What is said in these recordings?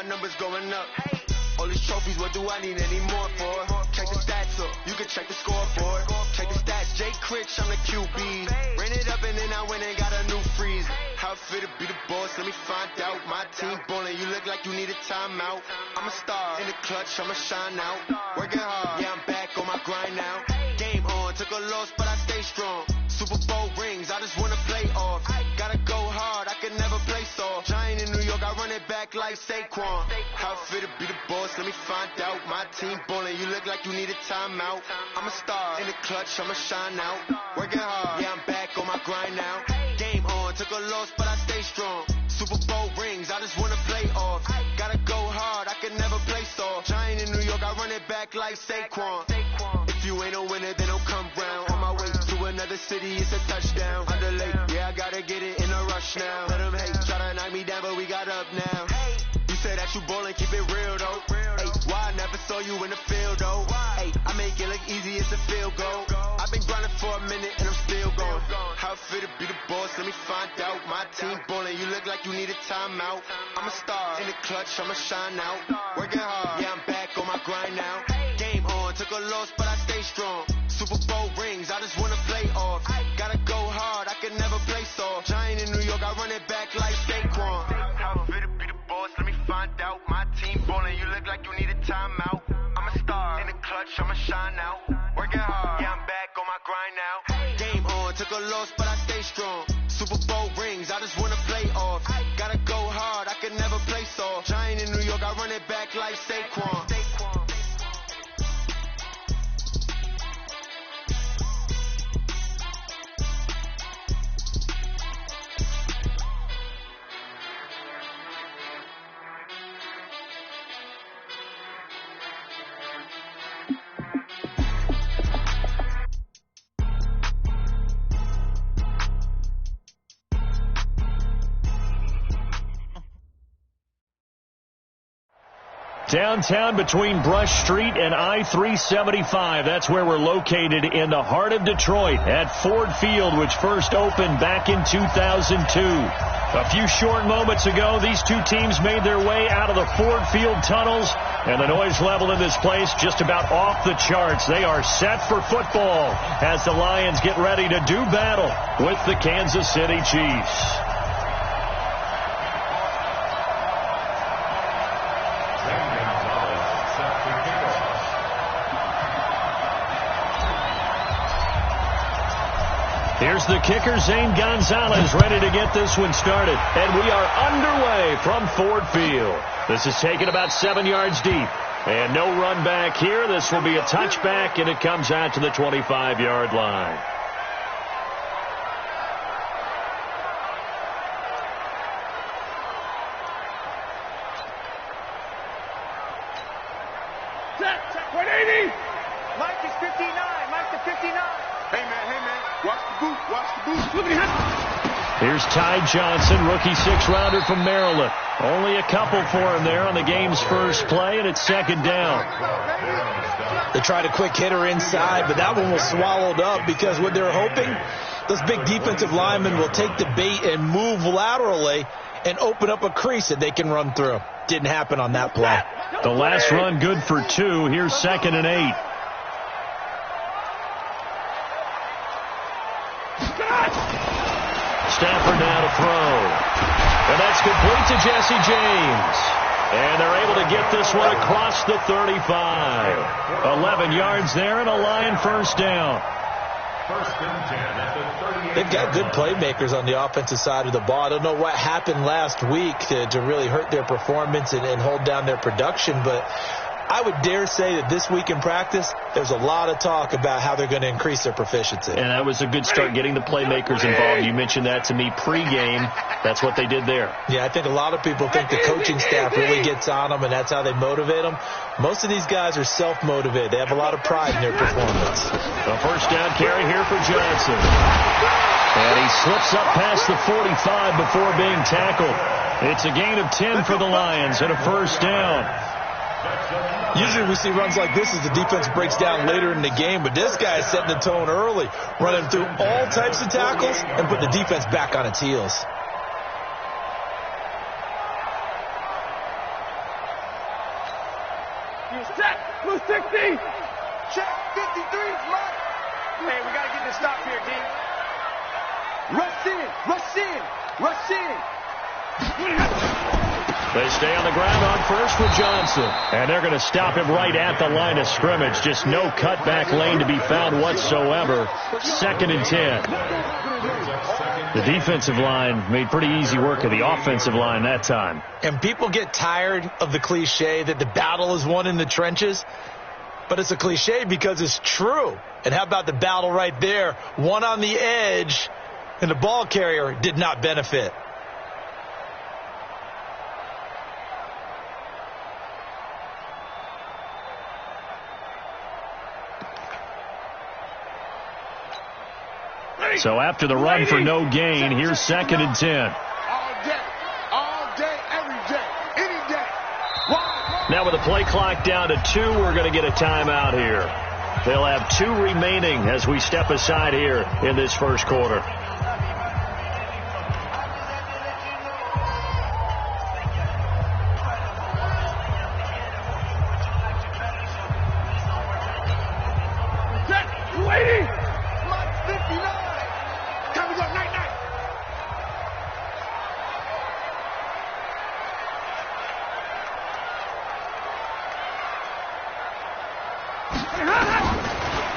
numbers going up. All these trophies, what do I need any more for? Check the stats up, you can check the scoreboard. Check the stats, Jay Critch, I'm the QB. Ran it up and then I went and got a new freeze. How it feel to be the boss, let me find out. My team ballin', you look like you need a timeout. I'm a star, in the clutch, I'ma shine out. Working hard, yeah, I'm back on my grind now. Game on, took a loss, but I stay strong. Super Bowl rings, I just wanna play off. Gotta go hard, I can never play soft. Giant in New York, I run it back like Saquon. How it feel to be the boss, let me find out. My team ballin', you look like you need a timeout. I'm a star, in the clutch, I'ma shine out. Working hard, yeah, I'm back on my grind now. Game on, took a loss, but I stay strong. Super Bowl rings, I just wanna play off. Gotta go hard, I can never play soft. Giant in New York, I run it back like Saquon. If you ain't a winner, then don't come round. On my way to another city, it's a touchdown. Underlay, yeah, I gotta get it in a rush now. Let them hate, try to knock me down, but we got up now. You say that you ballin', keep it real though. Hey, why I never saw you in the field though? Hey, I make it look easy, it's a field goal. I've been grinding for a minute and I'm still going. How it feel to be the boss, let me find out. My team ballin', you look like you need a timeout. I'm a star, in the clutch, I'ma shine out. Working hard, yeah, I'm back on my grind now. Game on, took a loss, but I stay strong. Super Bowl rings, I just wanna play off. Gotta go hard, I can never play soft. Giant in New York, I run it back like Saquon. How it feel to be the boss, let me find out. My team ballin', you look like you need a timeout. I'm a star, in the clutch, I'ma shine out. Working hard, yeah, I'm back on my grind now. Game on, took a loss, but I stay strong. Super Bowl rings, I just wanna play off. Gotta go hard, I can never play soft. Giant in New York, I run it back like Saquon. Downtown between Brush Street and I-375. That's where we're located in the heart of Detroit at Ford Field, which first opened back in 2002. A few short moments ago, these two teams made their way out of the Ford Field tunnels, and the noise level in this place just about off the charts. They are set for football as the Lions get ready to do battle with the Kansas City Chiefs. Here's the kicker, Zane Gonzalez, ready to get this one started. And we are underway from Ford Field. This is taken about 7 yards deep. And no run back here. This will be a touchback, and it comes out to the 25-yard line. Check, 180. Mike is 59. Mike to 59. Hey, man. Watch the boot. Look at him. Here's Ty Johnson, rookie six-rounder from Maryland. Only a couple for him there on the game's first play, and it's second down. They tried a quick hitter inside, but that one was swallowed up because what they're hoping, those big defensive linemen will take the bait and move laterally and open up a crease that they can run through. Didn't happen on that play. The last run good for 2. Here's 2nd and 8. Stafford now to throw. And that's complete to Jesse James. And they're able to get this one across the 35. 11 yards there and a Lion first down. They've got good playmakers on the offensive side of the ball. I don't know what happened last week to really hurt their performance and hold down their production, but I would dare say that this week in practice, there's a lot of talk about how they're going to increase their proficiency. And that was a good start, getting the playmakers involved. You mentioned that to me pregame. That's what they did there. Yeah, I think a lot of people think the coaching staff really gets on them, and that's how they motivate them. Most of these guys are self-motivated. They have a lot of pride in their performance. A first down carry here for Johnson. And he slips up past the 45 before being tackled. It's a gain of 10 for the Lions and a first down. Usually we see runs like this as the defense breaks down later in the game, but this guy is setting the tone early, running through all types of tackles and putting the defense back on its heels. Check. Blue 60. Check. 53. Mike. Hey, we got to get this stop here, D. Rush in. Rush in. Rush in. They stay on the ground on first for Johnson. And they're going to stop him right at the line of scrimmage. Just no cutback lane to be found whatsoever. 2nd and 10. The defensive line made pretty easy work of the offensive line that time. And people get tired of the cliche that the battle is won in the trenches. But it's a cliche because it's true. And how about the battle right there? One on the edge, and the ball carrier did not benefit. So after the run for no gain, here's 2nd and 10. All day, every day, any day. Now with the play clock down to 2, we're going to get a timeout here. They'll have 2 remaining as we step aside here in this first quarter.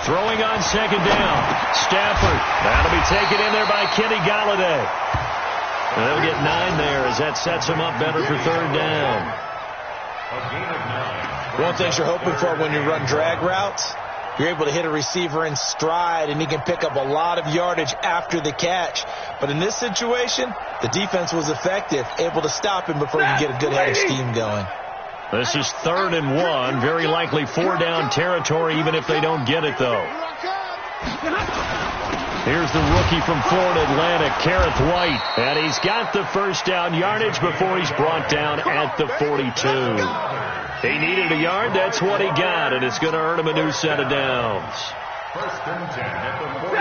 Throwing on 2nd down. Stafford. That'll be taken in there by Kenny Galladay. And they'll get 9 there as that sets him up better for 3rd down. One of the things you're hoping for when you run drag routes, you're able to hit a receiver in stride, and he can pick up a lot of yardage after the catch. But in this situation, the defense was effective, able to stop him before he could get a good head of steam going. This is 3rd and 1. Very likely 4-down territory, even if they don't get it, though. Here's the rookie from Florida Atlantic, Kareth White. And he's got the first down yardage before he's brought down at the 42. He needed a yard. That's what he got, and it's going to earn him a new set of downs. 1st and 10 at the 42.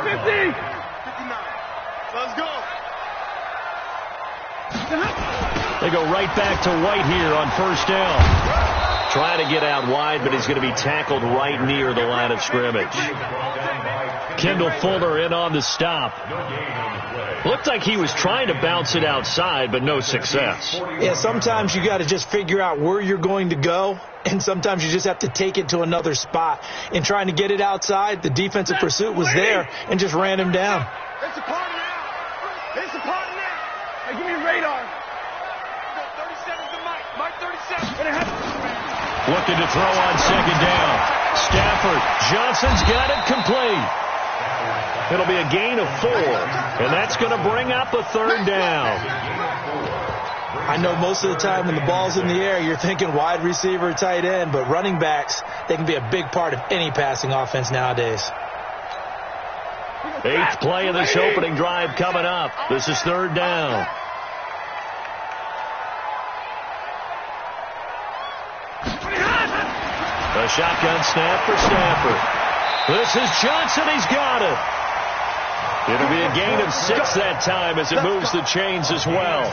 59. Let's go. They go right back to White here on 1st down. Trying to get out wide, but he's going to be tackled right near the line of scrimmage. Kendall Fuller in on the stop. Looked like he was trying to bounce it outside, but no success. Yeah, sometimes you got to just figure out where you're going to go, and sometimes you just have to take it to another spot. In trying to get it outside, the defensive pursuit was there and just ran him down. It's a party now. It's a party now. Hey, give me a radar. 37's the Mike. Mike 37. Looking to throw on 2nd down. Stafford. Johnson's got it complete. It'll be a gain of 4, and that's going to bring up a 3rd down. I know most of the time when the ball's in the air, you're thinking wide receiver, tight end, but running backs, they can be a big part of any passing offense nowadays. 8th play of this opening drive coming up. This is 3rd down. A shotgun snap for Stafford. This is Johnson. He's got it. It'll be a gain of 6 that time as it moves the chains as well.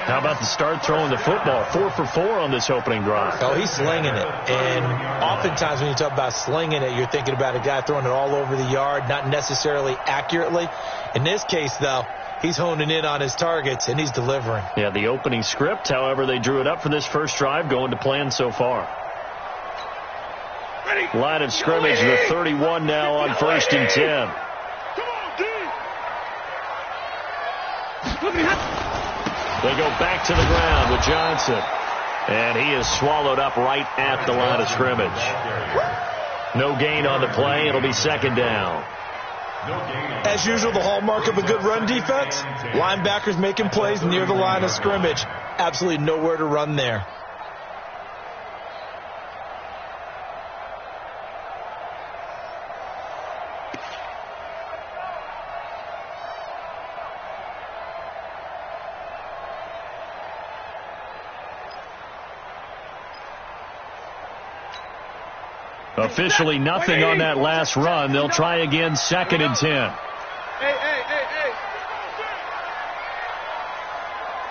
How about the start throwing the football? 4 for 4 on this opening drive. Oh, he's slinging it. And oftentimes when you talk about slinging it, you're thinking about a guy throwing it all over the yard, not necessarily accurately. In this case, though, he's honing in on his targets, and he's delivering. Yeah, the opening script, however, they drew it up for this first drive, going to plan so far. Line of scrimmage, the 31 now on 1st and 10. They go back to the ground with Johnson. And he is swallowed up right at the line of scrimmage. No gain on the play. It'll be 2nd down. As usual, the hallmark of a good run defense, linebackers making plays near the line of scrimmage. Absolutely nowhere to run there. Officially nothing on that last run. They'll try again, 2nd and 10. Hey.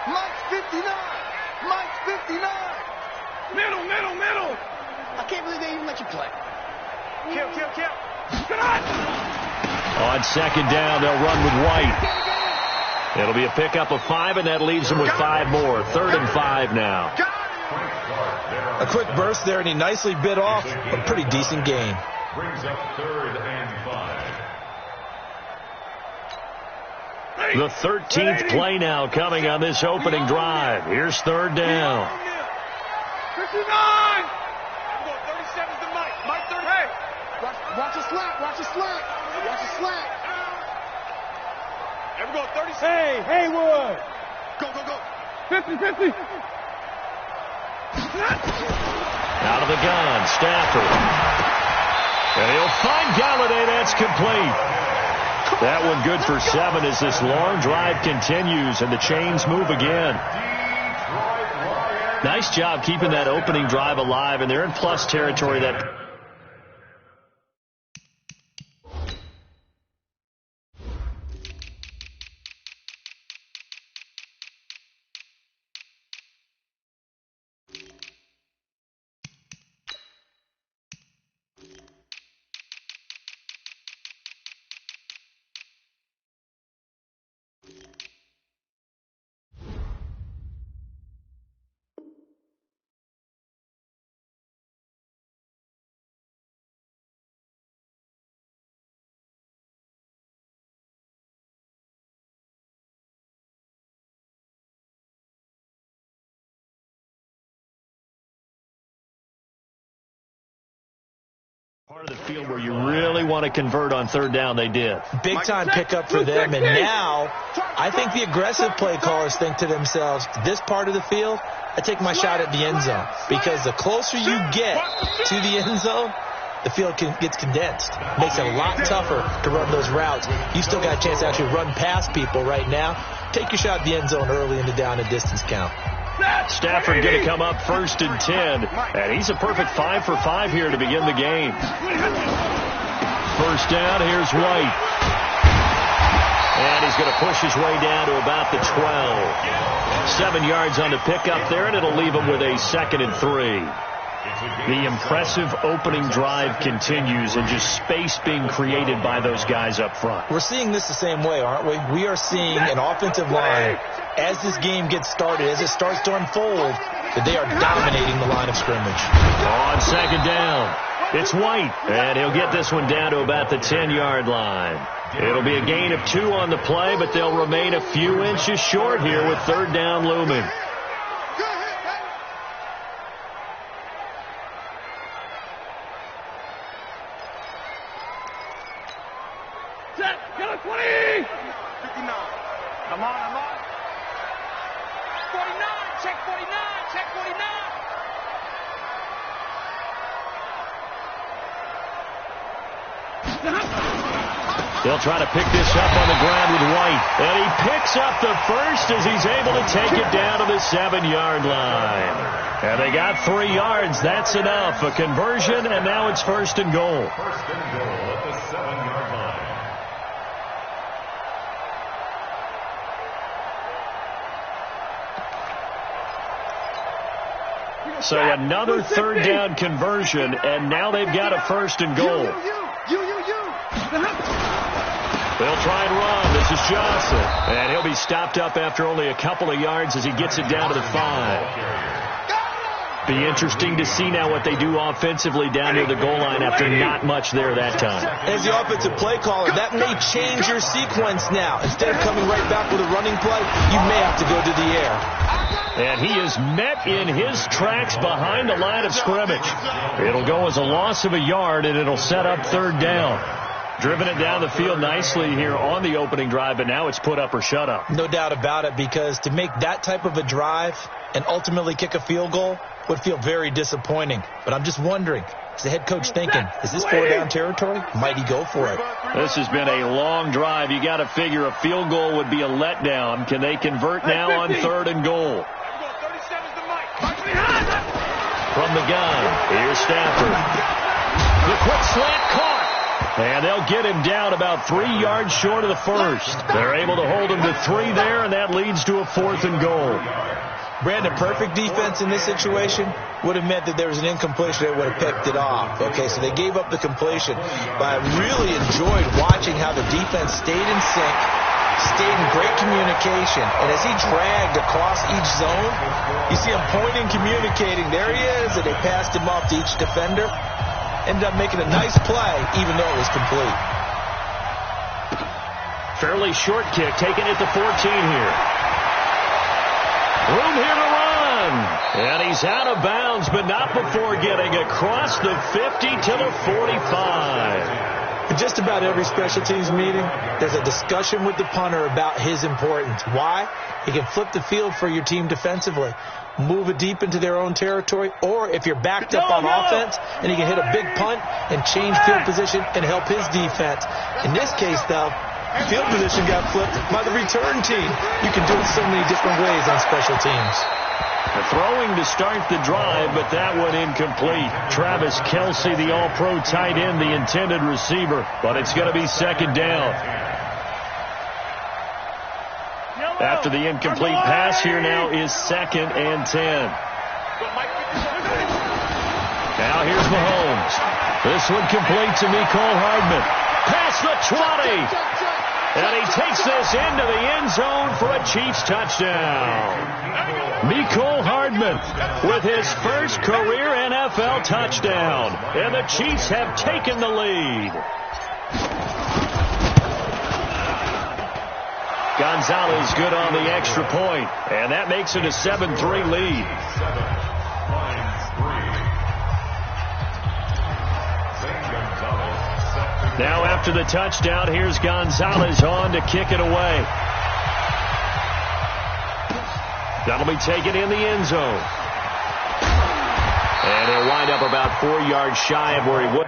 Mike 59. Middle. I can't believe they even let you play. Kill. Come on! On second down, they'll run with White. It'll be a pickup of 5, and that leaves them with 5 more. 3rd and 5 now. A quick burst there, and he nicely bit off a pretty decent gain. Brings up 3rd and 5. The 13th play now coming on this opening drive. Here's 3rd down. 59! 37's the Mike. Mike 30. Hey! Watch the slack. Watch the slack. There we go, 36. Hey, Haywood! Go. 50. Out of the gun, Stafford. And he'll find Galladay. That's complete. That one good for 7 as this long drive continues and the chains move again. Nice job keeping that opening drive alive, and they're in plus territory. That part of the field where you really want to convert on 3rd down, they did. Big time pickup for them, and now I think the aggressive play callers think to themselves, this part of the field, I take my shot at the end zone, because the closer you get to the end zone, the field gets condensed. Makes it a lot tougher to run those routes. You still got a chance to actually run past people right now. Take your shot at the end zone early in the down and distance count. Stafford going to come up 1st and 10, and he's a perfect 5 for 5 here to begin the game. 1st down, here's White. And he's going to push his way down to about the 12. 7 yards on the pickup there, and it'll leave him with a 2nd and 3. The impressive opening drive continues, and just space being created by those guys up front. We're seeing this the same way, aren't we? We are seeing an offensive line, as this game gets started, as it starts to unfold, that they are dominating the line of scrimmage. On 2nd down, it's White, and he'll get this one down to about the 10-yard line. It'll be a gain of 2 on the play, but they'll remain a few inches short here with 3rd down looming. Get it, 20! 59. Come on. 49, check 49. They'll try to pick this up on the ground with White. And he picks up the first as he's able to take it down to the 7-yard line. And they got 3 yards. That's enough. A conversion, and now it's 1st and goal. 1st and goal at the 7-yard line. So another 3rd down conversion, and now they've got a 1st and goal. They'll try and run. This is Johnson. And he'll be stopped up after only a couple of yards as he gets it down to the 5. Be interesting to see now what they do offensively down near the goal line after not much there that time. As the offensive play caller, that may change your sequence now. Instead of coming right back with a running play, you may have to go to the air. And he is met in his tracks behind the line of scrimmage. It'll go as a loss of a yard, and it'll set up 3rd down. Driven it down the field nicely here on the opening drive, but now it's put up or shut up. No doubt about it, because to make that type of a drive and ultimately kick a field goal would feel very disappointing. But I'm just wondering, is the head coach thinking, is this 4-down territory? Might he go for it? This has been a long drive. You got to figure a field goal would be a letdown. Can they convert now on 3rd and goal? From the gun, here's Stafford. The quick slant caught. And they'll get him down about 3 yards short of the 1st. They're able to hold him to 3 there, and that leads to a 4th and goal. Brandon, perfect defense in this situation would have meant that there was an incompletion that would have picked it off. Okay, so they gave up the completion. But I really enjoyed watching how the defense stayed in sync, stayed in great communication. And as he dragged across each zone, you see him pointing, communicating. There he is, and they passed him off to each defender. Ended up making a nice play, even though it was complete. Fairly short kick, taken at the 14 here. Room here to run. And he's out of bounds, but not before getting across the 50 to the 45. In just about every special teams meeting, there's a discussion with the punter about his importance. Why? He can flip the field for your team defensively, move it deep into their own territory, or if you're backed up on offense, and he can hit a big punt and change field position and help his defense. In this case, though, field position got flipped by the return team. You can do it so many different ways on special teams. The throwing to start the drive, but that one incomplete. Travis Kelce, the all-pro tight end, the intended receiver, but it's going to be second down. After the incomplete pass, here now is 2nd and 10. Now here's Mahomes. This one complete to Mecole Hardman. Past the 20. And he takes this into the end zone for a Chiefs touchdown. Mecole Hardman with his first career NFL touchdown. And the Chiefs have taken the lead. Gonzalez good on the extra point. And that makes it a 7-3 lead. Now after the touchdown, here's Gonzalez on to kick it away. That'll be taken in the end zone. And he'll wind up about 4 yards shy of where he would.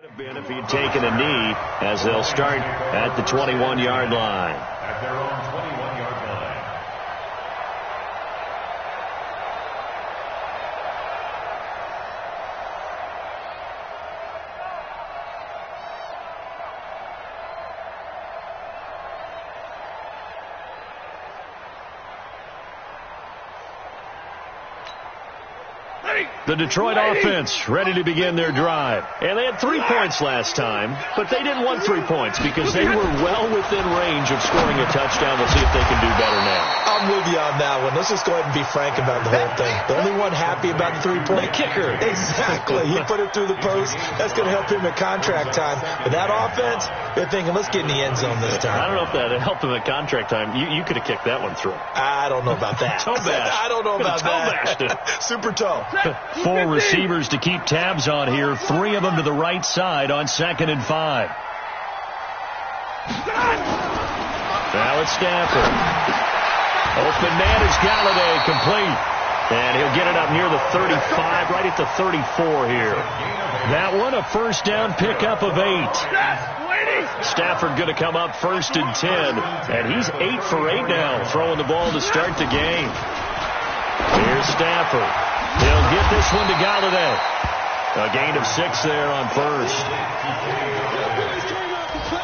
Have been if he'd taken a knee, as they'll start at the 21-yard line. At their own 21-yard line. The Detroit offense ready to begin their drive. And they had 3 points last time, but they didn't want 3 points because they were well within range of scoring a touchdown. We'll see if they can do better now. I'm with you on that one. Let's just go ahead and be frank about the whole thing. The only one happy about the 3-point kicker. Exactly. He put it through the post. That's going to help him at contract time. But that offense, they're thinking, let's get in the end zone this time. I don't know if that helped him at contract time. You could have kicked that one through. I don't know about that. Toe bash. I don't know about that. Super toe. 4 receivers to keep tabs on here. 3 of them to the right side on 2nd and 5. Now it's Stafford. Open man is Galladay, complete. And he'll get it up near the 35, right at the 34 here. That one, a first down pickup of 8. Stafford going to come up 1st and 10. And he's 8 for 8 now, throwing the ball to start the game. Here's Stafford. He'll get this one to Galladay. A gain of 6 there on first.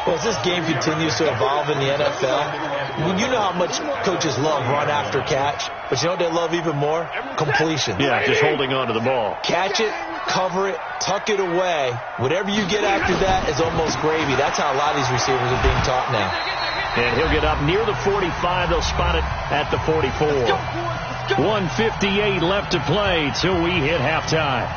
Well, as this game continues to evolve in the NFL, you know how much coaches love run after catch, but you know what they love even more? Completion. Yeah, just holding on to the ball. Catch it, cover it, tuck it away. Whatever you get after that is almost gravy. That's how a lot of these receivers are being taught now. And he'll get up near the 45. They'll spot it at the 44. 1:58 left to play till we hit halftime.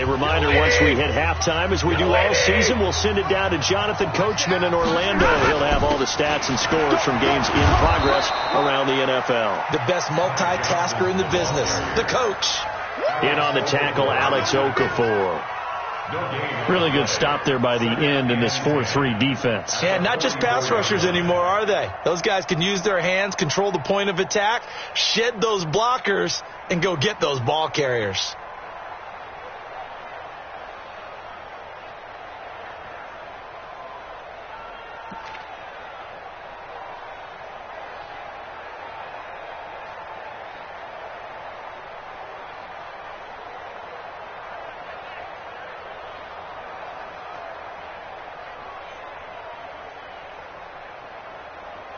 A reminder, once we hit halftime, as we do all season, we'll send it down to Jonathan Coachman in Orlando. He'll have all the stats and scores from games in progress around the NFL. The best multitasker in the business, the coach. In on the tackle, Alex Okafor. Really good stop there by the end in this 4-3 defense. Yeah, not just pass rushers anymore, are they? Those guys can use their hands, control the point of attack, shed those blockers, and go get those ball carriers.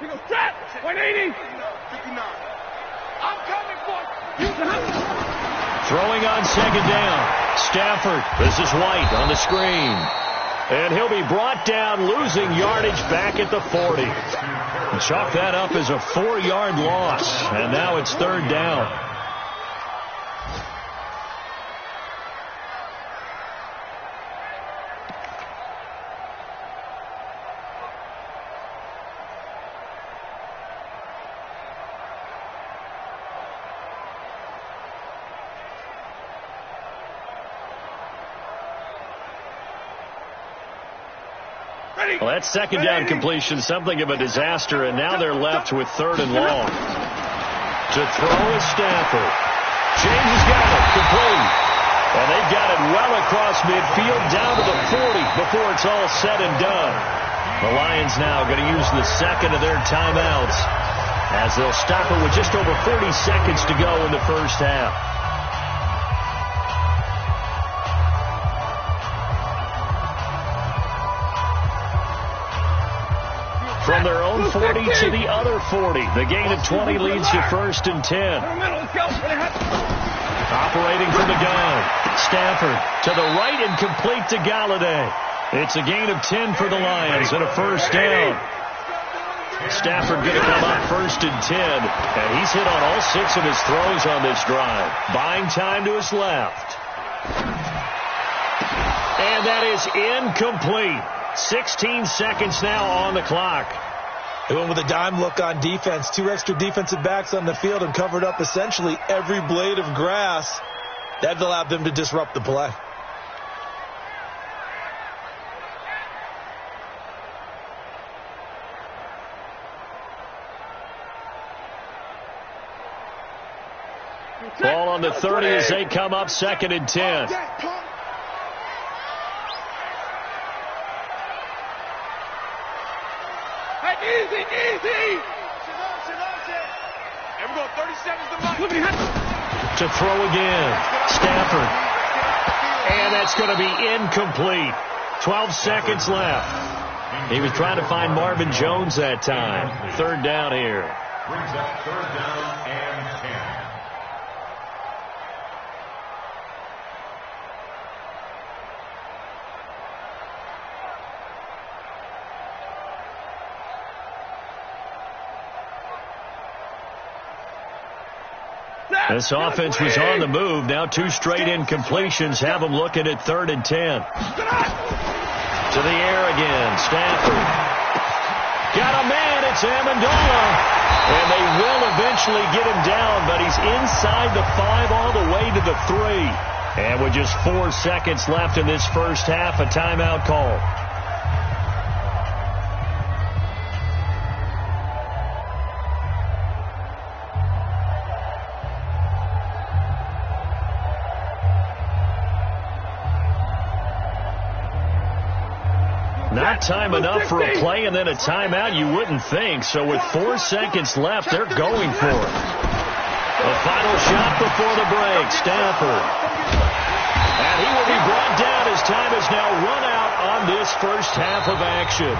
He goes, trap! 180! 59. I'm coming for you. Throwing on second down. Stafford. This is White on the screen. And he'll be brought down, losing yardage back at the 40. And chalk that up as a 4-yard loss. And now it's third down. Well, that second down completion, something of a disaster, and now they're left with third and long. To throw is Stafford. James has got it, complete. And they've got it well across midfield, down to the 40 before it's all said and done. The Lions now going to use the second of their timeouts as they'll stop it with just over 40 seconds to go in the first half. From their own 40 to the other 40. The gain of 20 leads to first and 10. Operating from the gun. Stafford to the right and complete to Galladay. It's a gain of 10 for the Lions and a first down. Stafford going to come up first and 10. And he's hit on all 6 of his throws on this drive. Buying time to his left. And that is incomplete. 16 seconds now on the clock. They went with a dime look on defense. 2 extra defensive backs on the field and covered up essentially every blade of grass. That allowed them to disrupt the play. Ball on the 30 as they come up second and 10. Easy, easy. And we're going 37's the mark. To throw again. Stafford. And that's going to be incomplete. 12 seconds left. He was trying to find Marvin Jones that time. Third down here. Brings up third down and 10. This offense was on the move. Now 2 straight incompletions have them looking at third and 10. To the air again. Stafford. Got a man. It's Amendola. And they will eventually get him down, but he's inside the 5 all the way to the 3. And with just 4 seconds left in this first half, a timeout call. Not time enough for a play and then a timeout, you wouldn't think. So with 4 seconds left, they're going for it. The final shot before the break, Stafford. And he will be brought down as time has now run out on this first half of action.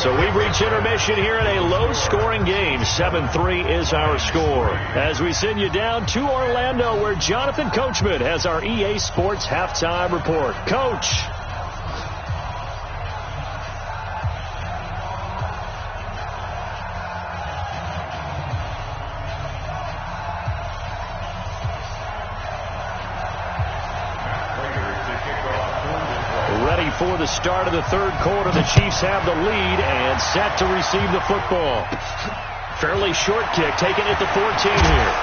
So we've reached intermission here in a low-scoring game. 7-3 is our score. As we send you down to Orlando, where Jonathan Coachman has our EA Sports halftime report. Coach. before the start of the third quarter. The Chiefs have the lead and set to receive the football. Fairly short kick, taken at the 14 here.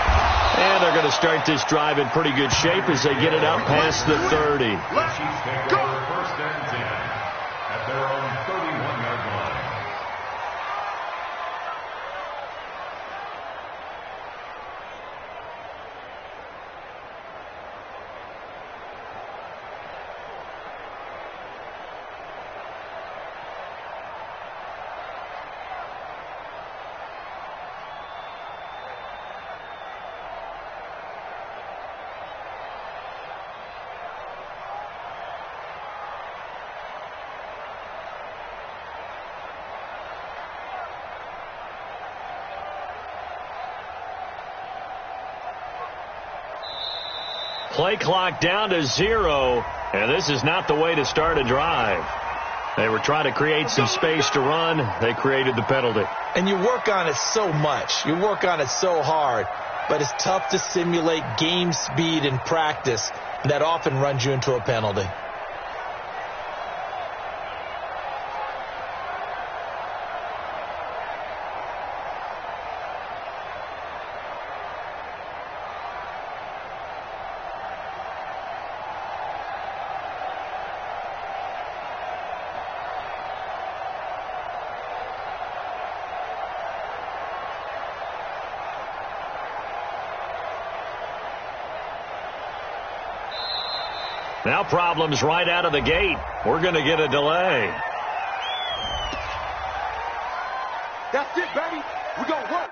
And they're going to start this drive in pretty good shape as they get it out past the 30. The Chiefs take over first and 10 at their own 31-yard line. Play clock down to 0, and this is not the way to start a drive. They were trying to create some space to run. They created the penalty. And you work on it so much. You work on it so hard. But it's tough to simulate game speed in practice. And that often runs you into a penalty. Now problems right out of the gate. We're going to get a delay. That's it, baby. We're going to work.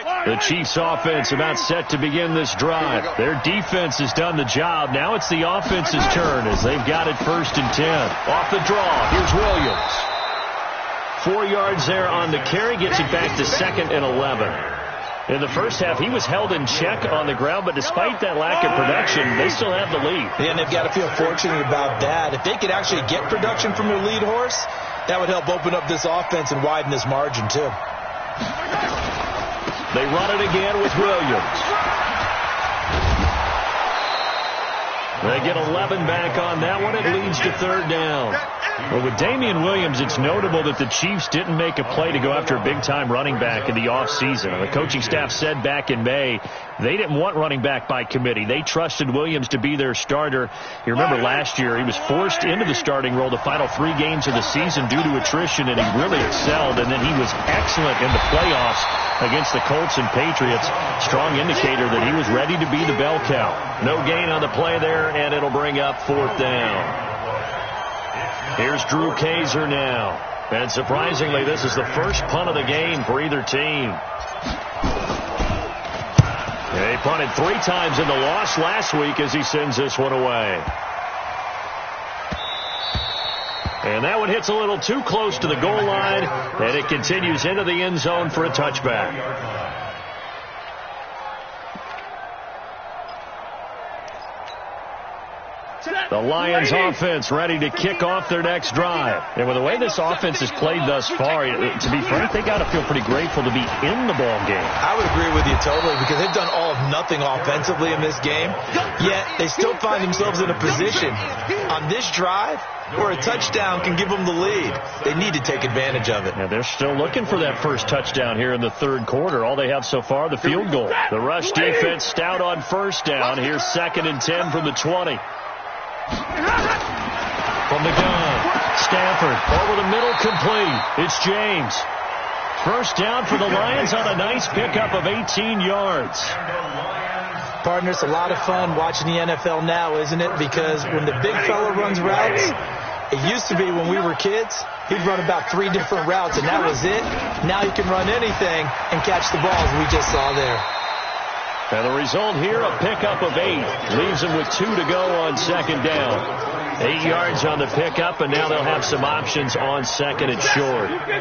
The Chiefs offense about set to begin this drive. Their defense has done the job. Now it's the offense's turn as they've got it 1st and 10. Off the draw, here's Williams. 4 yards there on the carry, gets it back to 2nd and 11. In the first half, he was held in check on the ground, but despite that lack of production, they still have the lead. Yeah, and they've got to feel fortunate about that. If they could actually get production from their lead horse, that would help open up this offense and widen this margin, too. They run it again with Williams. They get 11 back on that one. It leads to 3rd down. Well, with Damian Williams, it's notable that the Chiefs didn't make a play to go after a big-time running back in the offseason. The coaching staff said back in May they didn't want running back by committee. They trusted Williams to be their starter. You remember last year he was forced into the starting role the final 3 games of the season due to attrition, and he really excelled, and then he was excellent in the playoffs against the Colts and Patriots. Strong indicator that he was ready to be the bell cow. No gain on the play there, and it'll bring up 4th down. Here's Drew Kaiser now. And surprisingly, this is the first punt of the game for either team. They punted 3 times in the loss last week as he sends this one away. And that one hits a little too close to the goal line, and it continues into the end zone for a touchback. The Lions offense ready to kick off their next drive. And with the way this offense has played thus far, to be frank, they got to feel pretty grateful to be in the ball game. I would agree with you totally, because they've done all of nothing offensively in this game, yet they still find themselves in a position on this drive where a touchdown can give them the lead. They need to take advantage of it. And they're still looking for that first touchdown here in the 3rd quarter. All they have so far, the field goal. The rush defense stout on 1st down. Here's 2nd and 10 from the 20. From the gun, Stanford over the middle, complete. It's James. 1st down for the Lions on a nice pickup of 18 yards. Partner, it's a lot of fun watching the NFL now, isn't it? Because when the big fella runs routes, it used to be when we were kids, he'd run about 3 different routes, and that was it. Now he can run anything and catch the balls we just saw there. And the result here, a pickup of 8. Leaves them with 2 to go on 2nd down. 8 yards on the pickup, and now they'll have some options on 2nd and short. Here we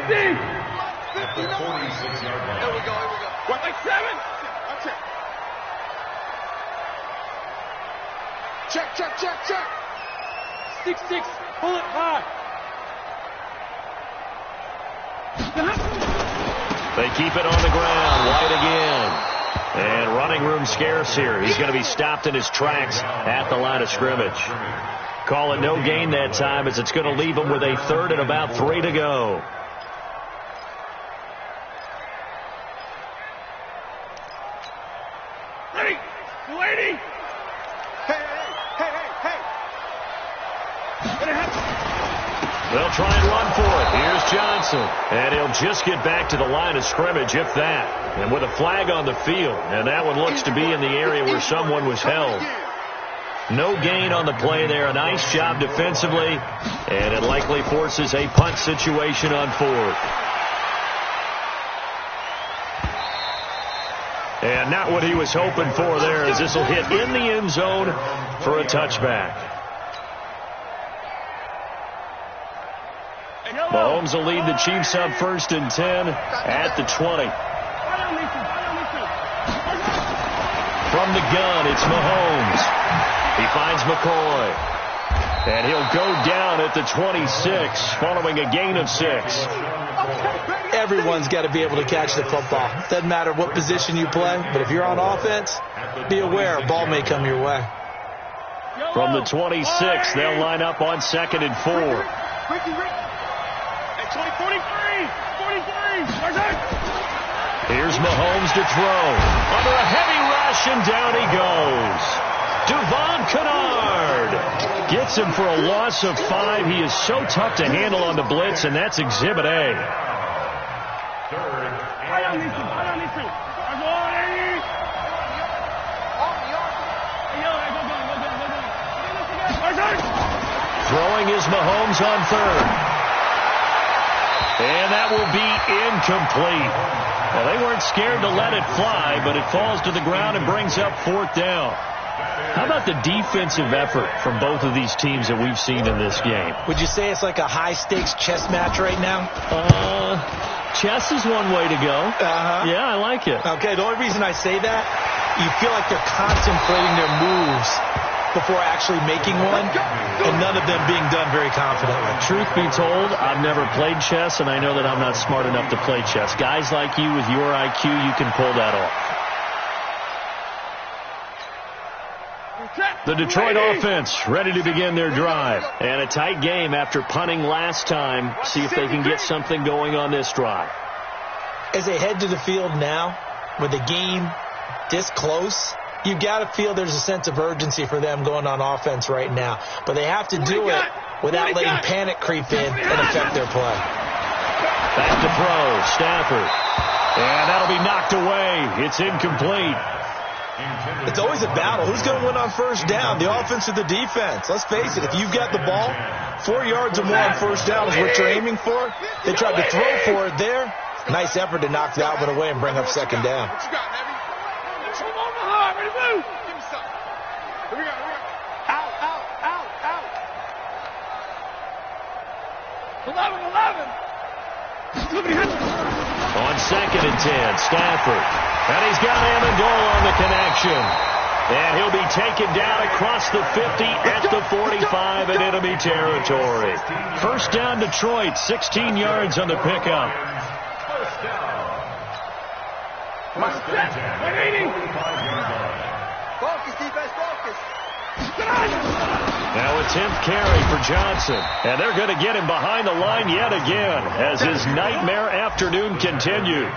go. What, like 7? Okay. Check. 6-6. Pull it high. They keep it on the ground. White again. And running room scarce here. He's going to be stopped in his tracks at the line of scrimmage. Call it no gain that time, as it's going to leave him with a 3rd and about 3 to go. Ready? Lady! Hey! They'll try and run for it. Here's Johnson. And he'll just get back to the line of scrimmage, if that. And with a flag on the field. And that one looks to be in the area where someone was held. No gain on the play there. A nice job defensively. And it likely forces a punt situation on 4th. And not what he was hoping for there, as this will hit in the end zone for a touchback. Mahomes will lead the Chiefs up 1st and 10 at the 20. From the gun, it's Mahomes. He finds McCoy. And he'll go down at the 26 following a gain of 6. Everyone's got to be able to catch the football. Doesn't matter what position you play, but if you're on offense, be aware a ball may come your way. From the 26, they'll line up on 2nd and 4. 43! Here's Mahomes to throw. Under a heavy rush, and down he goes. Duvon Kennard gets him for a loss of 5. He is so tough to handle on the blitz, and that's Exhibit A. Throwing is Mahomes on 3rd. And that will be incomplete. Well, they weren't scared to let it fly, but it falls to the ground and brings up 4th down. How about the defensive effort from both of these teams that we've seen in this game? Would you say it's like a high-stakes chess match right now? Chess is one way to go. Yeah, I like it. Okay, the only reason I say that, you feel like they're contemplating their moves before actually making one, and none of them being done very confidently. Truth be told, I've never played chess, and I know that I'm not smart enough to play chess. Guys like you with your IQ, you can pull that off. The Detroit offense ready to begin their drive. And a tight game after punting last time. See if they can get something going on this drive. As they head to the field now, with the game this close, you've got to feel there's a sense of urgency for them going on offense right now. But they have to do it without letting panic creep in and affect their play. Back to throw, Stafford. And that'll be knocked away. It's incomplete. It's always a battle. Who's going to win on first down, the offense or the defense? Let's face it, if you've got the ball, 4 yards or more on first down is what you're aiming for. They tried to throw for it there. Nice effort to knock that one away and bring up 2nd down. What you got, baby? Come on, my heart, ready to move. Give me something. Here we go, here we go. Out, out, out, out. 11. On 2nd and 10, Stafford. And he's got Amendola on the connection. And he'll be taken down across the 50 at the 45, and it'll be territory. First down, Detroit, 16 yards on the pickup. First down. Focus, defense, focus. Now a 10th carry for Johnson. And they're going to get him behind the line yet again as his nightmare afternoon continues.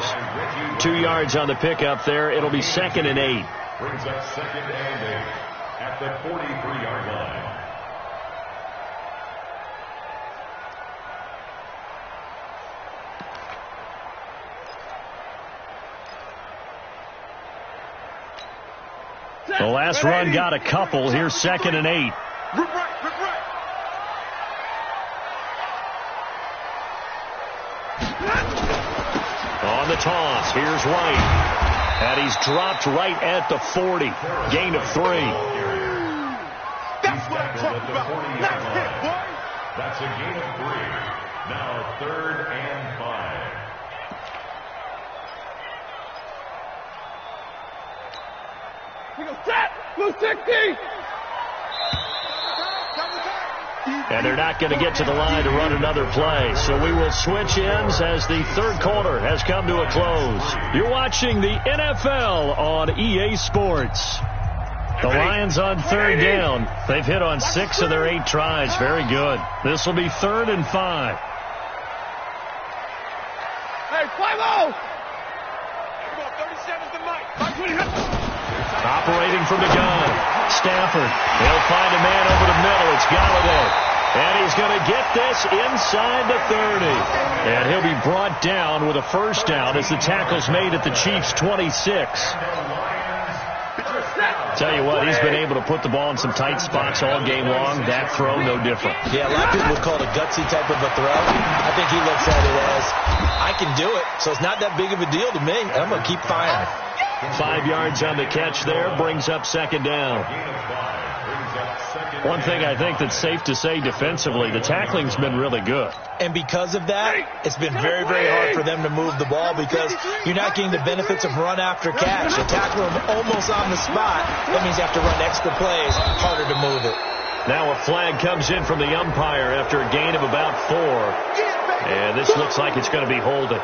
2 yards on the pickup there. It'll be 2nd and 8. Brings up 2nd and 8 at the 43-yard line. The last run got a couple. Here's 2nd and 8. Rip right. On the toss, here's White. And he's dropped right at the 40. Gain of 3. That's what I'm talking about. Nice hit, boy. That's a gain of 3. Now 3rd and 5. We go set. Blue 60. And they're not going to get to the line to run another play. So we will switch ends as the 3rd quarter has come to a close. You're watching the NFL on EA Sports. The Lions on 3rd down. They've hit on 6 of their 8 tries. Very good. This will be 3rd and 5. Hey, 5-0. Come on, 37's the mic. Operating from the gun. Stafford. He'll find a man over the middle. It's Galladay. And he's going to get this inside the 30. And he'll be brought down with a first down as the tackle's made at the Chiefs' 26. Tell you what, he's been able to put the ball in some tight spots all game long. That throw, no different. Yeah, a lot of people would call it a gutsy type of a throw. I think he looks at it as, I can do it, so it's not that big of a deal to me, and I'm going to keep firing. 5 yards on the catch there, brings up 2nd down. One thing I think that's safe to say defensively, the tackling's been really good. And because of that, it's been very, very hard for them to move the ball because you're not getting the benefits of run after catch. You tackle them almost on the spot. That means you have to run extra plays, harder to move it. Now a flag comes in from the umpire after a gain of about 4. And this looks like it's going to be holding.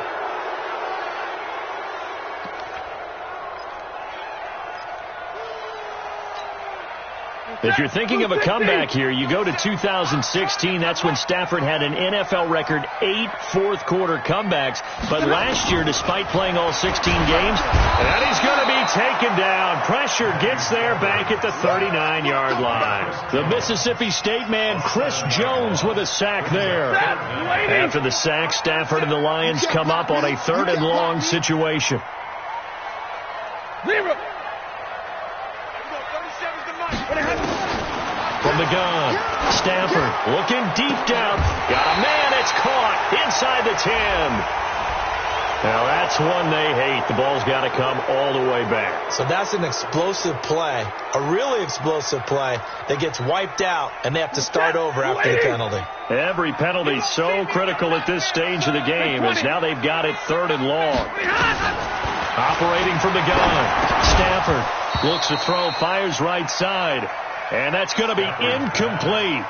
If you're thinking of a comeback here, you go to 2016. That's when Stafford had an NFL record 8 fourth-quarter comebacks. But last year, despite playing all 16 games, and he's going to be taken down. Pressure gets there back at the 39-yard line. The Mississippi State man, Chris Jones, with a sack there. After the sack, Stafford and the Lions come up on a 3rd and long situation. From the gun, Stafford looking deep down. Got a man, it's caught inside the 10. Now that's one they hate. The ball's got to come all the way back. So that's an explosive play, a really explosive play that gets wiped out, and they have to start over after the penalty. Every penalty so critical at this stage of the game, as now they've got it 3rd and long. Operating from the gun. Stafford looks to throw, fires right side. And that's going to be incomplete.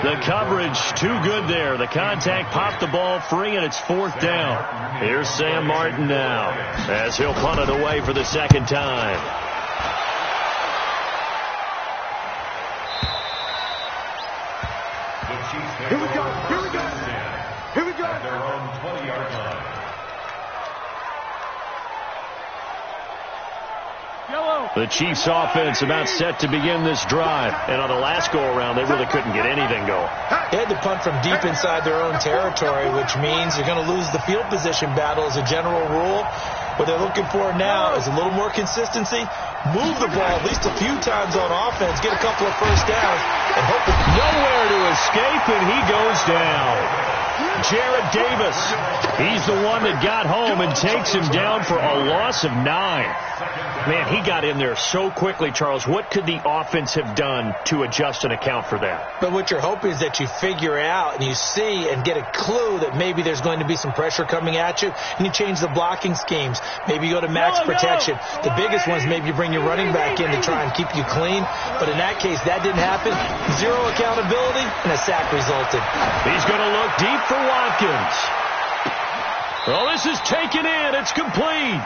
The coverage too good there. The contact popped the ball free, and it's 4th down. Here's Sam Martin now as he'll punt it away for the 2nd time. Here we go. Here we go. Here we go. At their own 20-yard line. The Chiefs offense about set to begin this drive. And on the last go-around, they really couldn't get anything going. They had to punt from deep inside their own territory, which means you're going to lose the field position battle as a general rule. What they're looking for now is a little more consistency, move the ball at least a few times on offense, get a couple of first downs, and hope it's nowhere to escape, and he goes down. Jared Davis, he's the one that got home and takes him down for a loss of 9. Man, he got in there so quickly, Charles. What could the offense have done to adjust and account for that? But what you're hoping is that you figure out and you see and get a clue that maybe there's going to be some pressure coming at you, and you change the blocking schemes. Maybe you go to max protection. The biggest one is maybe you bring your running back in to try and keep you clean. But in that case, that didn't happen. 0 accountability, and a sack resulted. He's going to look deep for Watkins. Well, this is taken in. It's complete.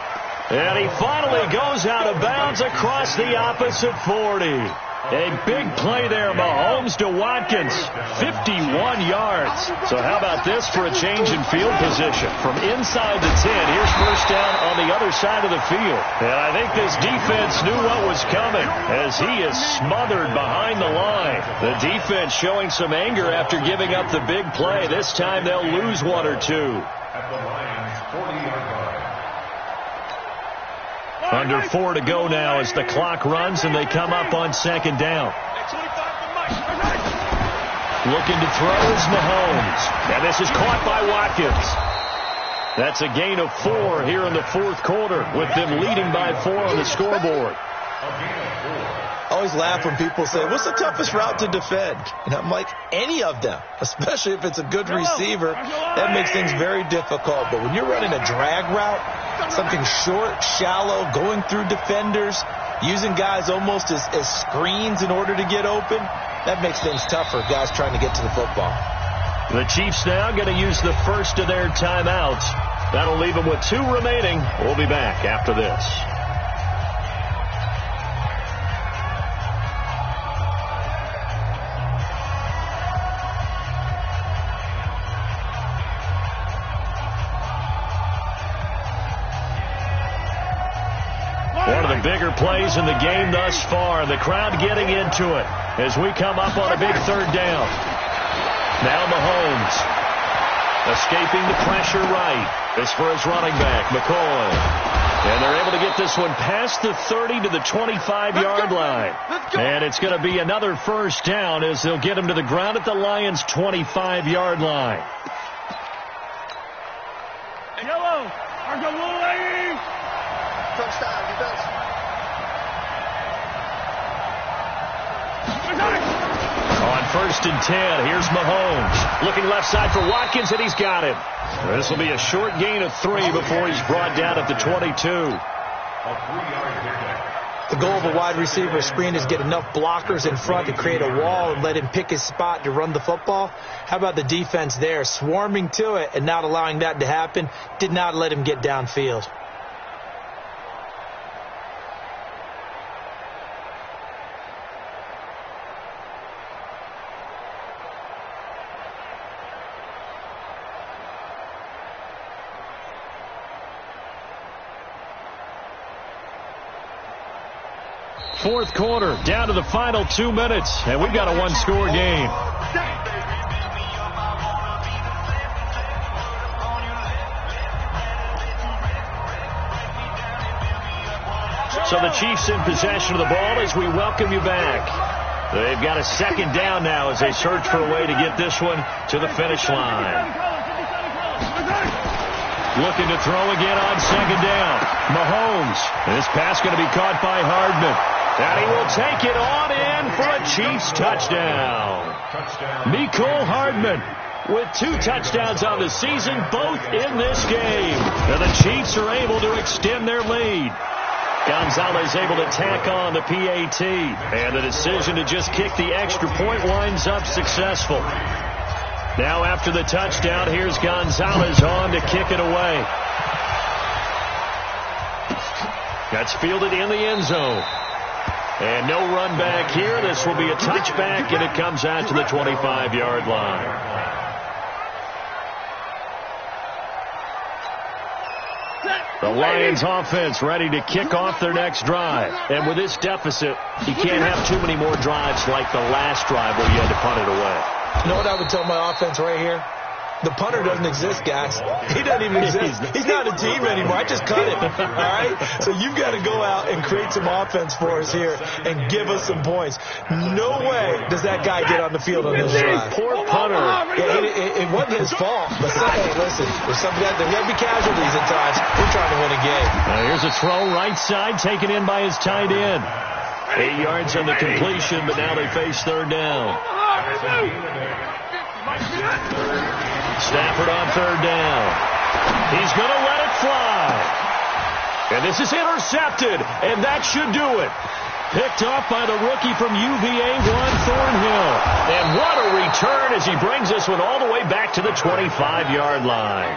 And he finally goes out of bounds across the opposite 40. A big play there, Mahomes to Watkins, 51 yards. So how about this for a change in field position? From inside the 10, here's first down on the other side of the field. And I think this defense knew what was coming as he is smothered behind the line. The defense showing some anger after giving up the big play. This time they'll lose 1 or 2. At the Lions' 40-yard line. Under 4 to go now as the clock runs and they come up on 2nd down. Looking to throw is Mahomes. And this is caught by Watkins. That's a gain of 4 here in the 4th quarter with them leading by 4 on the scoreboard. I always laugh when people say, what's the toughest route to defend? And I'm like, any of them, especially if it's a good receiver. That makes things very difficult. But when you're running a drag route, something short, shallow, going through defenders, using guys almost as screens in order to get open, that makes things tougher, guys trying to get to the football. The Chiefs now going to use the first of their timeouts. That'll leave them with 2 remaining. We'll be back after this. One of the bigger plays in the game thus far. The crowd getting into it as we come up on a big 3rd down. Now Mahomes escaping the pressure right. This for his running back, McCoy. And they're able to get this one past the 30 to the 25-yard line. And it's going to be another first down as they'll get him to the ground at the Lions' 25-yard line. Yellow. Touchdown, defense. On 1st and 10, here's Mahomes. Looking left side for Watkins, and he's got him. This will be a short gain of 3 before he's brought down at the 22. The goal of a wide receiver screen is get enough blockers in front to create a wall and let him pick his spot to run the football. How about the defense there, swarming to it and not allowing that to happen? Did not let him get downfield. Fourth quarter, down to the final 2 minutes, and we've got a 1-score game. So the Chiefs in possession of the ball as we welcome you back. They've got a 2nd down now as they search for a way to get this one to the finish line. Looking to throw again on second down. Mahomes. This pass going to be caught by Hardman. And he will take it on in for a Chiefs touchdown. Mecole Hardman with 2 touchdowns on the season, both in this game. And the Chiefs are able to extend their lead. Gonzalez able to tack on the PAT. And the decision to just kick the extra point winds up successful. Now after the touchdown, here's Gonzalez on to kick it away. That's fielded in the end zone. And no run back here. This will be a touchback, and it comes out to the 25-yard line. The Lions offense ready to kick off their next drive. And with this deficit, you can't have too many more drives like the last drive where you had to punt it away. You know what I would tell my offense right here? The punter doesn't exist, guys. He doesn't even exist. He's not a team anymore. I just cut him. All right? So you've got to go out and create some offense for us here and give us some points. No way does that guy get on the field on this drive. Poor punter. Yeah, it wasn't his fault. But hey, listen, there's got to be casualties at times. We're trying to win a game. Here's a throw right side, taken in by his tight end. 8 yards on the completion, but now they face third down. Stafford on third down. He's going to let it fly. And this is intercepted, and that should do it. Picked off by the rookie from UVA, Juan Thornhill. And what a return as he brings this one all the way back to the 25-yard line.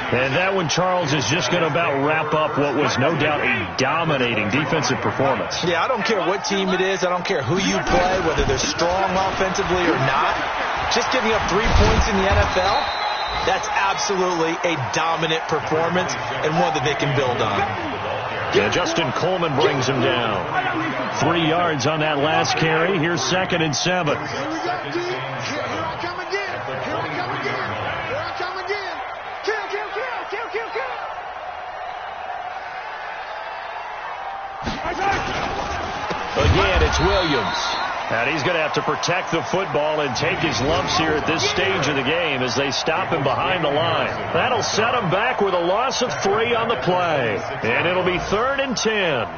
And that one, Charles, is just going to about wrap up what was no doubt a dominating defensive performance. Yeah, I don't care what team it is. I don't care who you play, whether they're strong offensively or not. Just giving up 3 points in the NFL, that's absolutely a dominant performance and one that they can build on. Yeah, Justin Coleman brings him down. 3 yards on that last carry. Here's 2nd and 7. Again, it's Williams. And he's going to have to protect the football and take his lumps here at this stage of the game as they stop him behind the line. That'll set him back with a loss of 3 on the play. And it'll be 3rd and 10.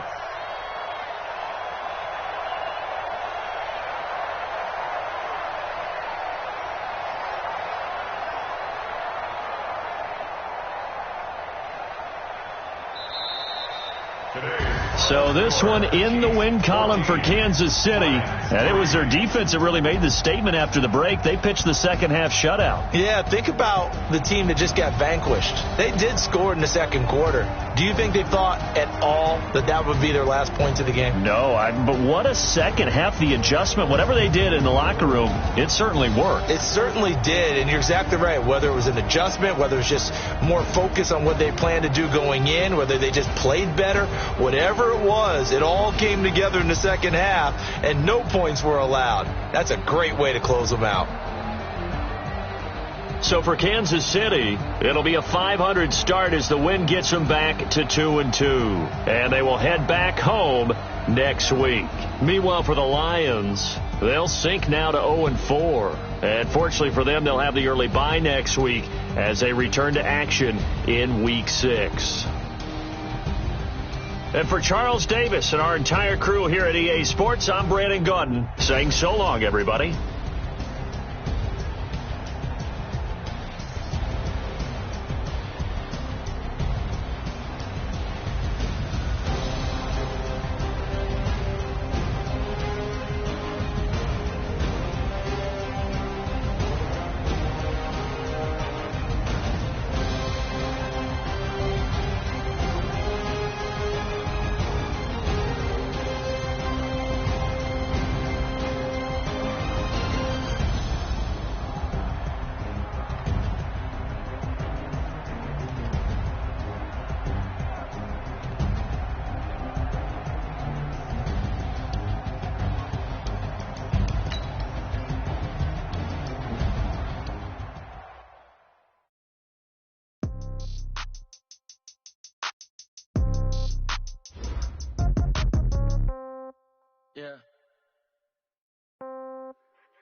So this one in the win column for Kansas City. And it was their defense that really made the statement after the break. They pitched the second half shutout. Yeah, think about the team that just got vanquished. They did score in the second quarter. Do you think they thought at all that that would be their last points of the game? No, but what a second half. The adjustment, whatever they did in the locker room, it certainly worked. It certainly did, and you're exactly right. Whether it was an adjustment, whether it was just more focus on what they planned to do going in, whether they just played better, whatever it was, it all came together in the second half, and no points were allowed. That's a great way to close them out. So for Kansas City, it'll be a .500 start as the win gets them back to 2-2. And they will head back home next week. Meanwhile, for the Lions, they'll sink now to 0-4. And fortunately for them, they'll have the early bye next week as they return to action in Week 6. And for Charles Davis and our entire crew here at EA Sports, I'm Brandon Gaudin saying so long, everybody.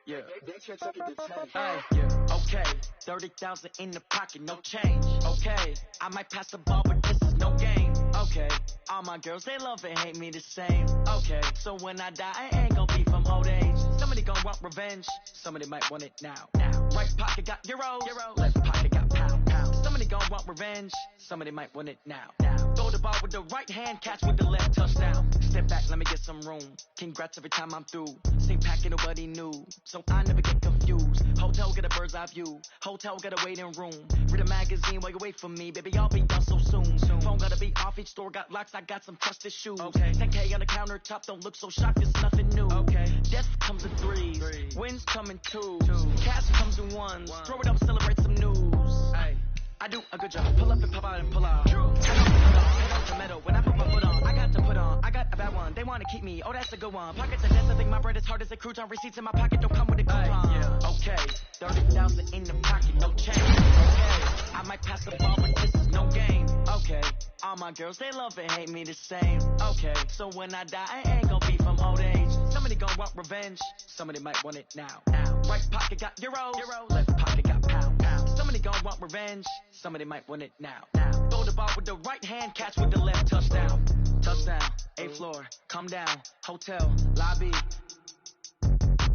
Yeah. Okay, 30,000 in the pocket, no change. Okay, I might pass the ball, but this is no game. Okay, all my girls, they love and hate me the same. Okay, so when I die, I ain't gonna be from old age. Somebody gonna want revenge, somebody might want it now. Right pocket got euros, left pocket got pound. Somebody gonna want revenge, somebody might want it now. Throw the ball with the right hand, catch with the left, touchdown. Step back, let me get some room. Congrats every time I'm through. Same packet, nobody knew, so I never get confused. Hotel get a bird's eye view, hotel get a waiting room. Read a magazine while you wait for me, baby, I'll be done so soon. Phone gotta be off, each store got locks, I got some trusted shoes. Okay, 10K on the countertop, don't look so shocked, it's nothing new. Okay, death comes in threes, wins come in twos, cash comes in ones. Throw it up, celebrate some news. Ay, I do a good job, pull up and pop out and pull out. When I put my foot on, I got to put on. I got a bad one, they wanna keep me. Oh, that's a good one. Pockets are dense, I think my bread is hard as a crouton. Receipts in my pocket don't come with a coupon. Okay, 30,000 in the pocket, no change. Okay, I might pass the ball, but this is no game. Okay, all my girls, they love and hate me the same. Okay, so when I die, I ain't gonna be from old age. Somebody gonna want revenge, somebody might want it now. Right pocket got euros, left pocket got pound. Somebody gonna want revenge, somebody might want it now. Throw the ball with the right hand, catch with the left, touchdown. Touchdown, 8th floor, come down, hotel, lobby.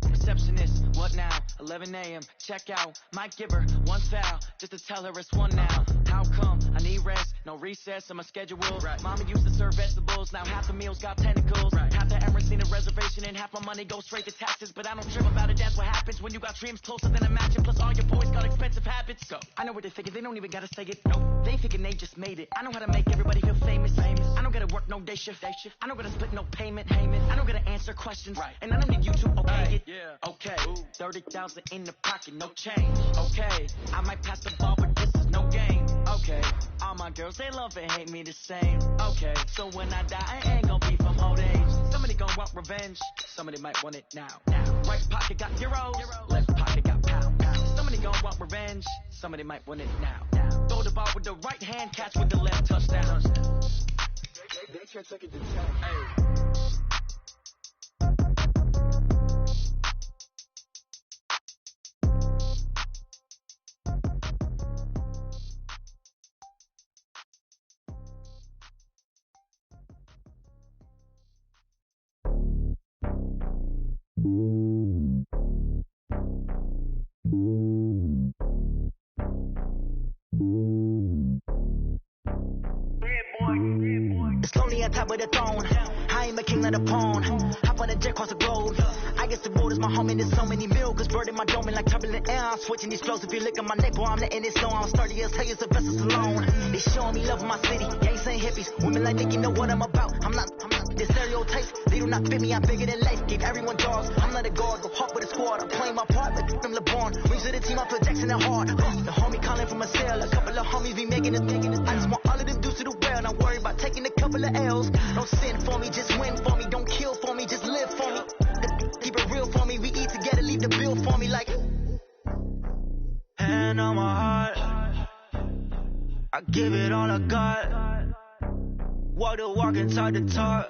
Receptionist, what now? 11 a.m., check out. Might give her one foul, just to tell her it's one now. How come? I need rest, no recess in my schedule. Mama used to serve vegetables, now half the meals got tentacles. Half the Emirates need a reservation and half my money goes straight to taxes. But I don't trip about it, that's what happens when you got dreams closer than a match. And plus all your boys got expensive habits. Go. I know what they figure, they don't even gotta say it. Nope, they thinking they just made it. I know how to make everybody feel famous. I don't gotta work no day shift. I don't gotta split no payment. I don't gotta answer questions. And I don't need you to okay it. Okay, 30,000 in the pocket, no change. Okay, I might pass the ball, but this is no game. Okay, all my girls, they love and hate me the same. Okay, so when I die, I ain't gonna be from old age. Somebody gonna want revenge, somebody might want it now. Right pocket got euros, left pocket got pound. Somebody gonna want revenge, somebody might want it now. Throw the ball with the right hand, catch with the left, touchdown. They can't take it to 10. It's lonely on top of the throne. I ain't a king of the pawn. Hop on a jet across the globe. I guess the road is my home and there's so many milkers birding my dome like turbulent air. I'm switching these flows. If you look at my neck, boy, I'm letting it snow. I'm sturdy as hell as a vessel alone. They showing me love in my city. Gangs ain't hippies. Women like Nicky know what I'm about. I'm not the stereotypes. They do not fit me. I'm bigger than life. Give everyone jaws. I'm not a guard. Go hard with a squad. I'm playing my part like from LeBron. Rings to the team. I feel Jackson and hard. The homie calling from a cell. A couple of homies be making it. I just want all of them dudes to the well. Not worry about taking a couple of L's. Don't sin for me, just win for me. Don't kill for me, just live for me. Keep it real for me. We eat together, leave the bill for me like. Hand on my heart, I give it all I got. Walk the walk and talk the talk.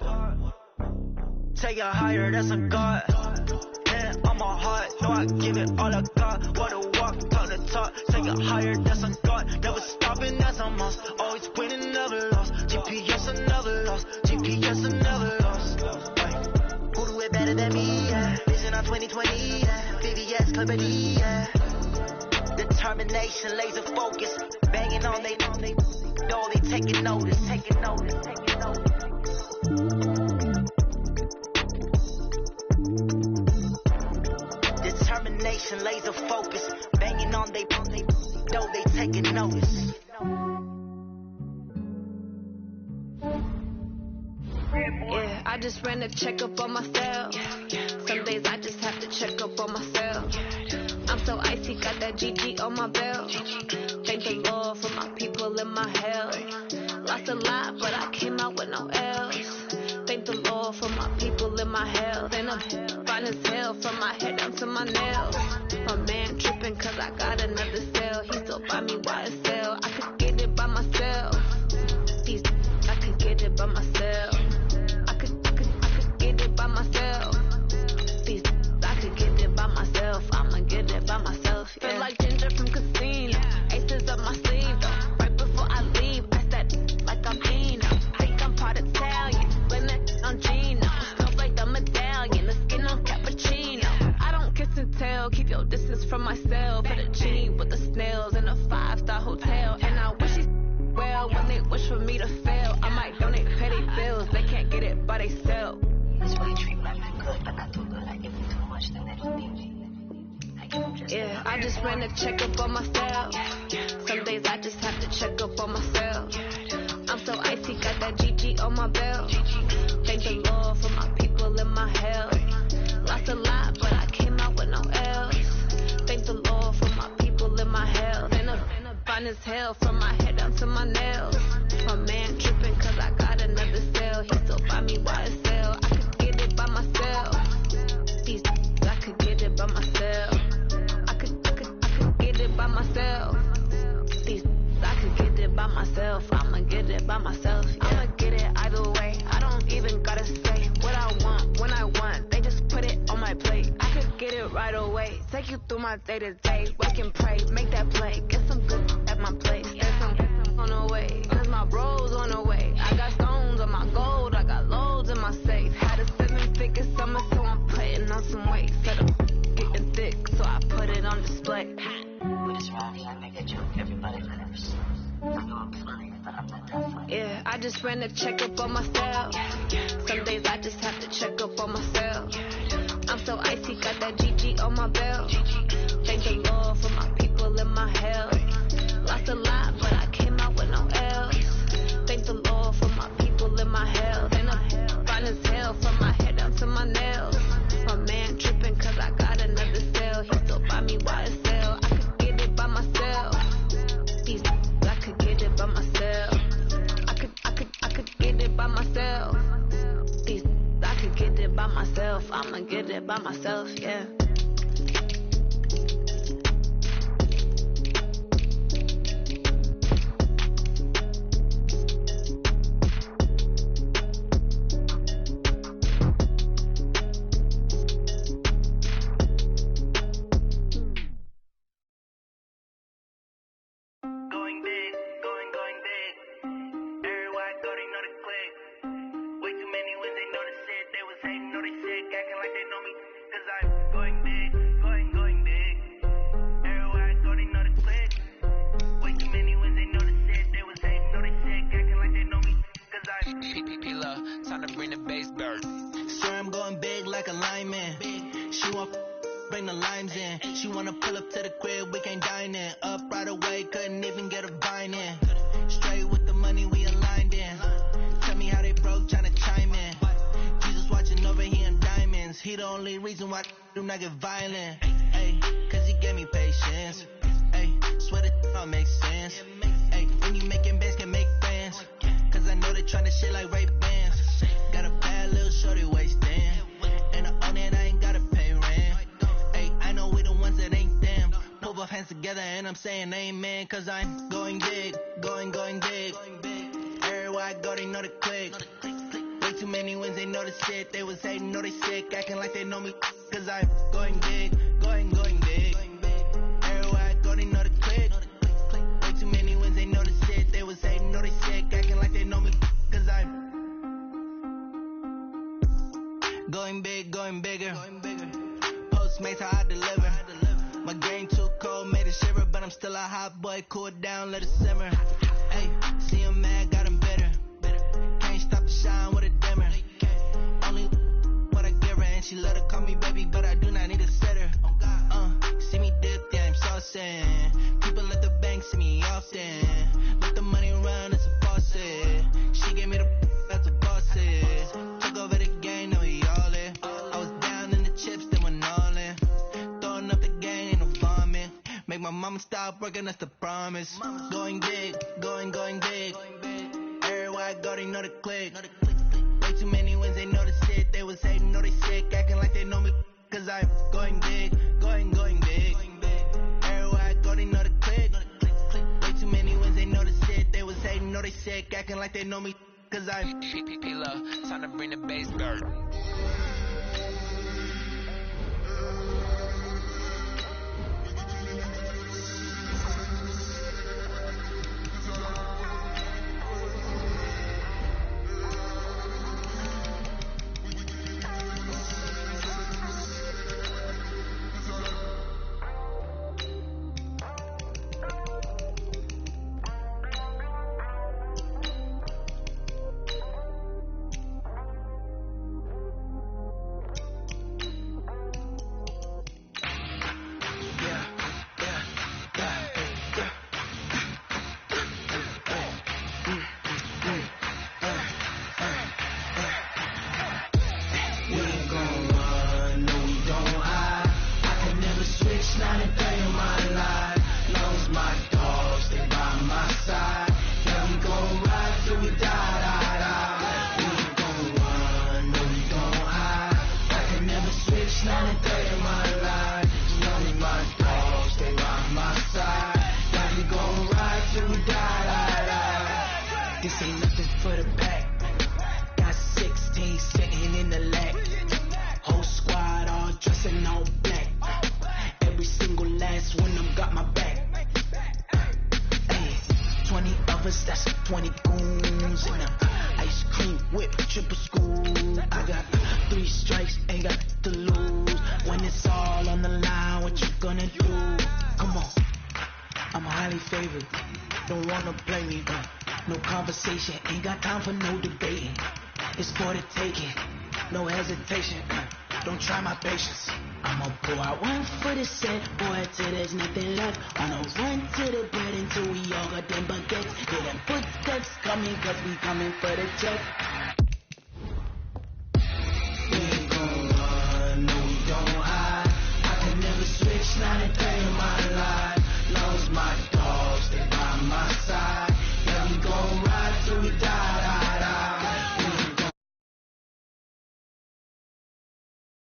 Take it higher, that's a God. Hand on my heart, no, I give it all I got. Walk the walk, talk the talk. Take it higher, that's a God. Never stopping, that's a must. Always winning, never lost. GPS, I never lost. GPS, I never lost. Who do it better than me? Yeah. Vision on 2020. Yeah. VVS, Clippity. Yeah. Determination, laser focus. Banging on they know they taking notice. Taking notice. Taking notice. Determination, laser focus. Banging on they know they taking notice. Yeah, I just ran a checkup on myself. Some days I just have to check up on myself. I'm so icy, got that GG on my belt. Thank the Lord for my people in my health. Lost a lot, but I came out with no L's. Thank the Lord for my people in my health. And I'm fine as hell from my head down to my nails. My man tripping cause I got another cell. He still buy me YSL. I could get it by myself. I could get it by myself. I could get it by myself. I could get it by myself. from myself. For the genie with the snails in a 5-star hotel. And I wish it well when they wish for me to fail. I might donate, pay their bills. They can't get it by themselves. That's why you treat women good, but not too good. I give them too much, then they don't need me. Yeah, I just ran a checkup on myself. Some days I just have to check up on myself. I'm so icy, got that GG on my belt. Thank the Lord for my people in my health. Lost a lot, but I came out with no L's. Thank the Lord for my people in my health. And I'm fine as hell from my head down to my nails. My man tripping cause I got another cell. He still buy me YSL. I could get it by myself. These I could get it by myself. I could get it by myself. These I could get it by myself. I'ma get it by myself. Yeah. I'ma get it either way. I don't even gotta say what I want when I want. They just put it on my plate. I could get it right away. Take you through my day to day. Wake and pray, make that play. Get some good at my place. There's some on the way. Cause my bros on the way. I got stones on my gold. I got loads in my safe. Had a 7-figure summer, so I'm putting on some weight. Set up getting thick, so I put it on display. With this round here, I make a joke. Everybody laughs. I know I'm funny, but I'm not that funny. Yeah, I just ran a checkup on myself. Some days I just have to check up on myself. I'm so icy, got that GG on my belt. Thank the Lord for my people in my health. Lost a lot, but I came out with no L's. Thank the Lord for my people in my health. And I'm fine as hell from my head down to my nails. My man tripping cause I got another cell. He still buy me YSL. I could get it by myself. These I could get it by myself. I could get it by myself. These I could get it by myself. I'ma get it by myself, yeah. I get violent, ayy, cause he gave me patience, ayy, swear that all makes sense, ayy, when you making bands can make friends, cause I know they tryna shit like Ray-Bans, got a bad little shorty wasting, and I own it, I ain't gotta pay rent, ayy, I know we the ones that ain't them, pull both hands together and I'm saying amen, cause I'm going big, going big, everywhere I go they know the click, way too many wins, they know the shit, they was hating, know they sick, acting like they know me. Cause I'm going big, going big. Everywhere I go, they know the click. Way too many wins, they know the shit. They was hating, know they sick, acting like they know me. Cause I'm going big, going bigger. Postmates, how I deliver. My game too cold, made it shiver. But I'm still a hot boy, cool it down, let it simmer. Hey, see him mad, got him bitter. Can't stop the shine with a dimmer. Only what I give her, and she let her call me baby, but I do not need a setter. See me dip, yeah, I'm saucing. People at the bank see me often. Let the money run, it's a faucet. She gave me the that's a bosses. Took over the game, now we all in. I was down in the chips, then went all in. Throwing up the game, ain't no vomit. Make my mama stop working, that's the promise. Going big, going big. Everywhere I go, they know the click. Way too many wins, they know the shit. They was hating, know they sick, acting like they know me. Cause I'm going big, going big. Everywhere I go, they know the click. Way too many wins, they know the shit. They was hating, know they sick, acting like they know me. Cause I'm P-Love, time to bring the bass bird. highly favored. Don't wanna play me, no conversation. Ain't got time for no debating. It's for the taking, no hesitation. Don't try my patience. I'ma pull out one for the set, boy, till there's nothing left. On a run to the bread until we all got them baguettes. Hear them footsteps coming, cause we coming for the check.